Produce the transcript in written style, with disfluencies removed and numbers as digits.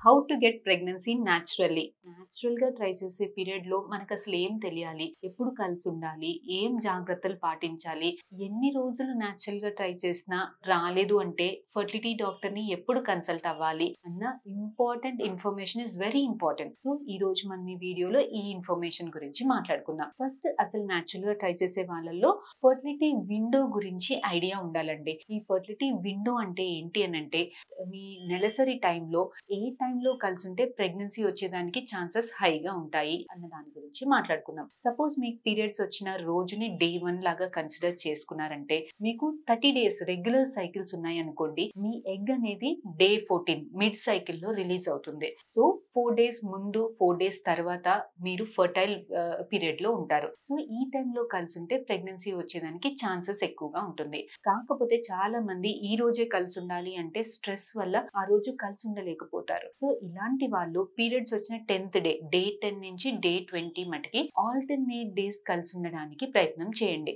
How to get pregnancy naturally. న్యాచురల్‌గా try చేసే పీరియడ్‌లో మనకసలు ఏం తెలియాలి? ఎప్పుడు కలిసుండాలి? ఏం జాగ్రత్తలు పాటించాలి? ఎన్ని రోజులు న్యాచురల్‌గా ట్రై చేసినా రాలేదు అంటే ఫెర్టిలిటీ డాక్టర్‌ని ఎప్పుడు కన్సల్ట్ అవ్వాలి? అన్న important information is very important. So, ఈరోజు మనం ఈ వీడియోలో ఈ ఇన్ఫర్మేషన్ గురించి మాట్లాడుకుందాం. ఫస్ట్ అసలు న్యాచురల్‌గా ట్రై చేసే వాళ్ళల్లో ఫెర్టిలిటీ విండో గురించి ఐడియా ఉండాలండి. ఈ ఫెర్టిలిటీ విండో అంటే ఏంటి అనంటే, మీ నెలసరి టైంలో ఏ టైంలో కలిసుంటే ప్రెగ్నెన్సీ వచ్చేదానికి ఛాన్సెస్ హైగా ఉంటాయి అన్న దాని గురించి మాట్లాడుకుందాం. సపోజ్ మీకు పీరియడ్స్ వచ్చిన రోజుని డే 1 లాగా కన్సిడర్ చేసుకున్నారంటే, మీకు 30 డేస్ రెగ్యులర్ సైకిల్స్ ఉన్నాయనుకోండి, మీ ఎగ్ అనేది డే 14 మిడ్ సైకిల్‌లో రిలీజ్ అవుతుంది. సో, 4 డేస్ ముందు, 4 డేస్ తర్వాత మీరు ఫర్టైల్ పీరియడ్‌లో ఉంటారు. సో, ఈ టైంలో కలిసుంటే ప్రెగ్నెన్సీ వచ్చేదానికి ఛాన్సెస్ ఎక్కువగా ఉంటుంది. కాకపోతే చాలా మంది ఈ రోజే కలిసుండాలి అంటే స్ట్రెస్ వల్ల ఆ రోజు కలిసి ఉండలేకపోతారు. సో, ఇలాంటి వాళ్ళు పీరియడ్స్ వచ్చిన 10th డే, డే 10 నుంచి డే 20 మటికి ఆల్టర్‌నేట్ డేస్ కలిసి ఉండడానికి ప్రయత్నం చేయండి.